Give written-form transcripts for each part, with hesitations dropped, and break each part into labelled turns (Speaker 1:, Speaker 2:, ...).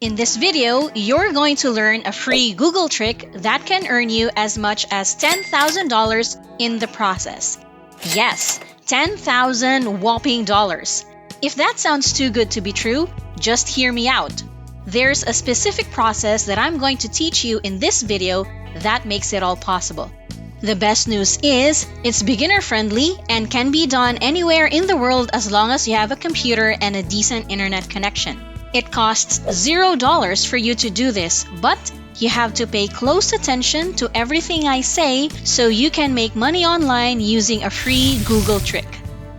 Speaker 1: In this video, you're going to learn a free Google trick that can earn you as much as $10,000 in the process. Yes, 10,000 whopping dollars. If that sounds too good to be true, just hear me out. There's a specific process that I'm going to teach you in this video that makes it all possible. The best news is, it's beginner-friendly and can be done anywhere in the world as long as you have a computer and a decent internet connection. It costs $0 for you to do this, but you have to pay close attention to everything I say so you can make money online using a free Google trick.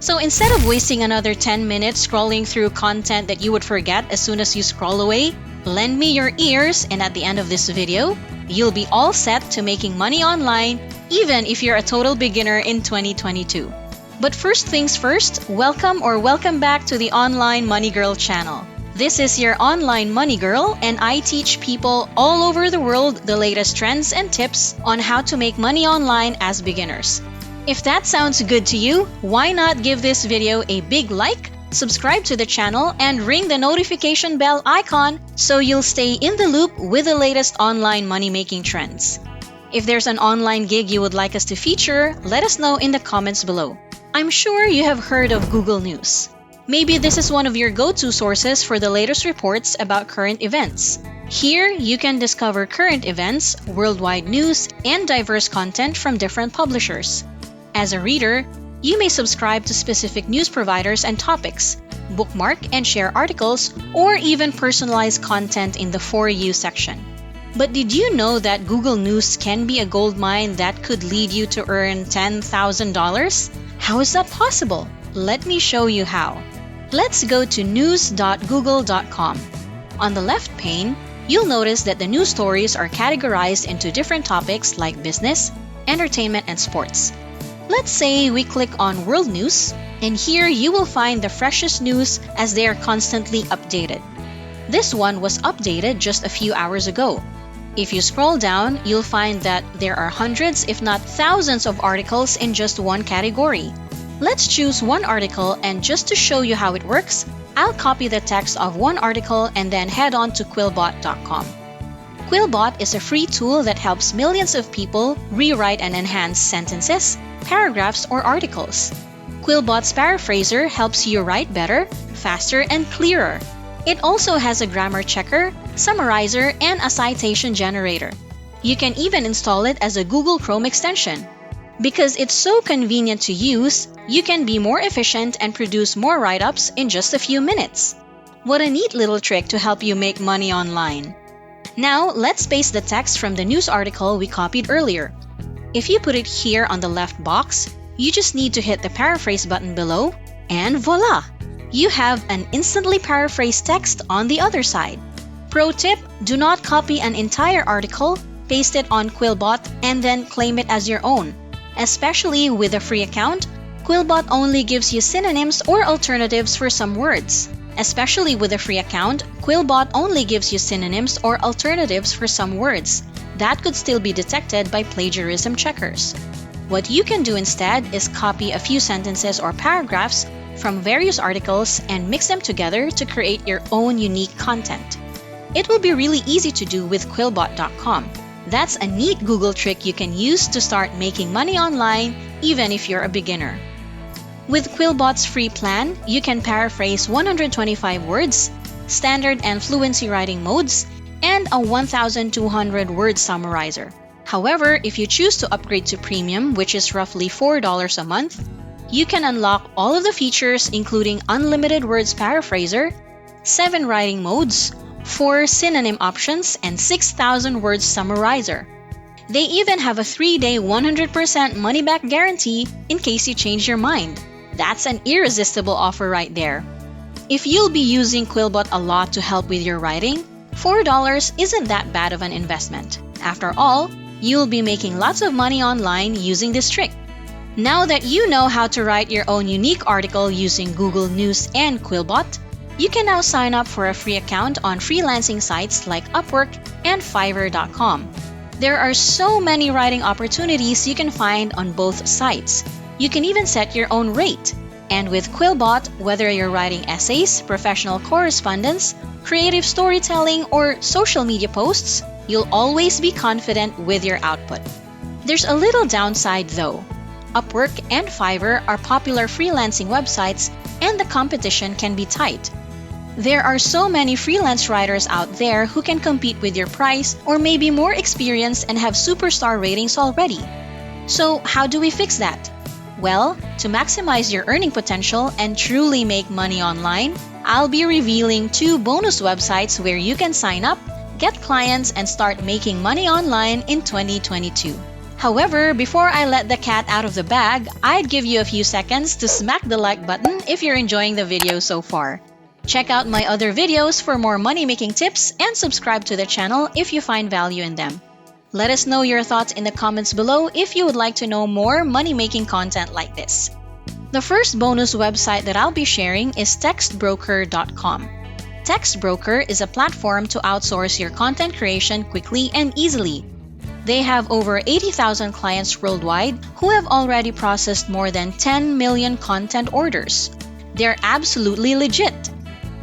Speaker 1: So instead of wasting another 10 minutes scrolling through content that you would forget as soon as you scroll away, lend me your ears, and at the end of this video, you'll be all set to making money online even if you're a total beginner in 2022. But first things first, welcome back to the Online Money Girl channel. This is your online money girl, and I teach people all over the world the latest trends and tips on how to make money online as beginners. If that sounds good to you, why not give this video a big like, subscribe to the channel, and ring the notification bell icon so you'll stay in the loop with the latest online money-making trends. If there's an online gig you would like us to feature, let us know in the comments below. I'm sure you have heard of Google News. Maybe this is one of your go-to sources for the latest reports about current events. Here, you can discover current events, worldwide news, and diverse content from different publishers. As a reader, you may subscribe to specific news providers and topics, bookmark and share articles, or even personalize content in the For You section. But did you know that Google News can be a goldmine that could lead you to earn $10,000? How is that possible? Let me show you how. Let's go to news.google.com. On the left pane, you'll notice that the news stories are categorized into different topics like business, entertainment, and sports. Let's say we click on World News, and here you will find the freshest news as they are constantly updated. This one was updated just a few hours ago. If you scroll down, you'll find that there are hundreds, if not thousands, of articles in just one category. Let's choose one article, and just to show you how it works, I'll copy the text of one article and then head on to Quillbot.com. Quillbot is a free tool that helps millions of people rewrite and enhance sentences, paragraphs, or articles. Quillbot's paraphraser helps you write better, faster, and clearer. It also has a grammar checker, summarizer, and a citation generator. You can even install it as a Google Chrome extension. Because it's so convenient to use, you can be more efficient and produce more write-ups in just a few minutes. What a neat little trick to help you make money online. Now, let's paste the text from the news article we copied earlier. If you put it here on the left box, you just need to hit the paraphrase button below, and voila! You have an instantly paraphrased text on the other side. Pro tip, do not copy an entire article, paste it on Quillbot, and then claim it as your own. Especially with a free account, Quillbot only gives you synonyms or alternatives for some words. Especially with a free account, Quillbot only gives you synonyms or alternatives for some words that could still be detected by plagiarism checkers. What you can do instead is copy a few sentences or paragraphs from various articles and mix them together to create your own unique content. It will be really easy to do with Quillbot.com. That's a neat Google trick you can use to start making money online even if you're a beginner. With Quillbot's free plan, you can paraphrase 125 words, standard and fluency writing modes, and a 1,200-word summarizer. However, if you choose to upgrade to Premium, which is roughly $4 a month, you can unlock all of the features including unlimited words paraphraser, 7 writing modes, 4 synonym options, and 6,000 words summarizer. They even have a 3-day 100% money-back guarantee in case you change your mind. That's an irresistible offer right there. If you'll be using Quillbot a lot to help with your writing, $4 isn't that bad of an investment. After all, you'll be making lots of money online using this trick. Now that you know how to write your own unique article using Google News and Quillbot, you can now sign up for a free account on freelancing sites like Upwork and Fiverr.com. There are so many writing opportunities you can find on both sites. You can even set your own rate. And with Quillbot, whether you're writing essays, professional correspondence, creative storytelling, or social media posts, you'll always be confident with your output. There's a little downside though. Upwork and Fiverr are popular freelancing websites, and the competition can be tight. There are so many freelance writers out there who can compete with your price or may be more experienced and have superstar ratings already. So, how do we fix that? Well, to maximize your earning potential and truly make money online, I'll be revealing 2 bonus websites where you can sign up, get clients, and start making money online in 2022. However, before I let the cat out of the bag, I'd give you a few seconds to smack the like button if you're enjoying the video so far. Check out my other videos for more money-making tips and subscribe to the channel if you find value in them. Let us know your thoughts in the comments below if you would like to know more money-making content like this. The first bonus website that I'll be sharing is textbroker.com. Textbroker is a platform to outsource your content creation quickly and easily. They have over 80,000 clients worldwide who have already processed more than 10 million content orders. They're absolutely legit.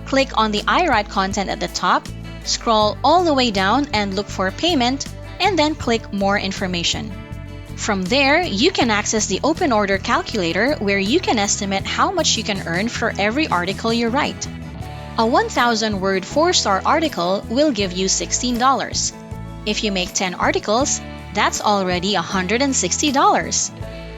Speaker 1: Click on the I write content at the top, scroll all the way down and look for payment, and then click more information. From there, you can access the open order calculator where you can estimate how much you can earn for every article you write. A 1,000-word 4-star article will give you $16. If you make 10 articles, that's already $160.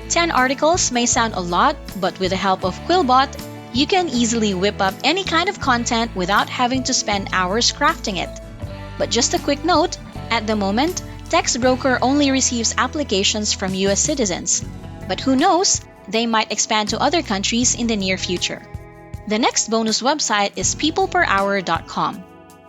Speaker 1: 10 articles may sound a lot, but with the help of Quillbot, you can easily whip up any kind of content without having to spend hours crafting it. But just a quick note, at the moment, Textbroker only receives applications from US citizens. But who knows, they might expand to other countries in the near future. The next bonus website is peopleperhour.com.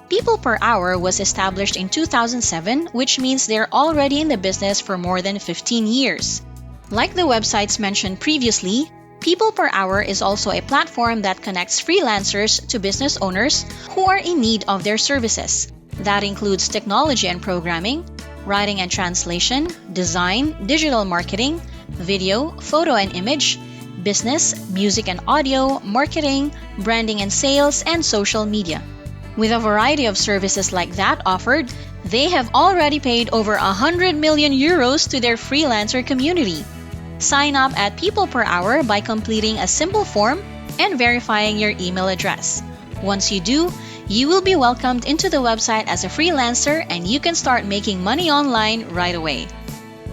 Speaker 1: People Per Hour was established in 2007, which means they're already in the business for more than 15 years. Like the websites mentioned previously, People Per Hour is also a platform that connects freelancers to business owners who are in need of their services. That includes technology and programming, writing and translation, design, digital marketing, video, photo and image, business, music and audio, marketing, branding and sales, and social media. With a variety of services like that offered, they have already paid over 100 million euros to their freelancer community. Sign up at People Per Hour by completing a simple form and verifying your email address. Once you do, you will be welcomed into the website as a freelancer and you can start making money online right away.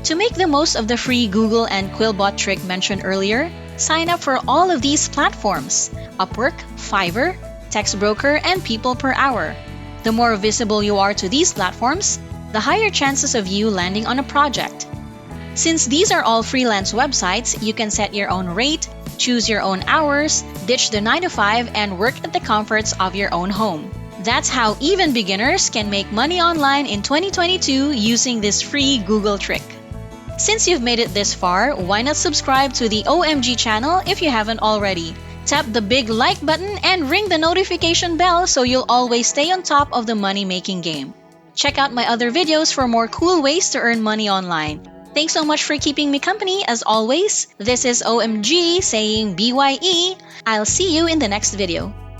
Speaker 1: To make the most of the free Google and Quillbot trick mentioned earlier, sign up for all of these platforms: Upwork, Fiverr, Textbroker, and People Per Hour. The more visible you are to these platforms, the higher chances of you landing on a project. Since these are all freelance websites, you can set your own rate, choose your own hours, ditch the 9-to-5, and work at the comforts of your own home. That's how even beginners can make money online in 2022 using this free Google trick. Since you've made it this far, why not subscribe to the OMG channel if you haven't already? Tap the big like button and ring the notification bell so you'll always stay on top of the money-making game. Check out my other videos for more cool ways to earn money online. Thanks so much for keeping me company as always. This is OMG saying BYE. I'll see you in the next video.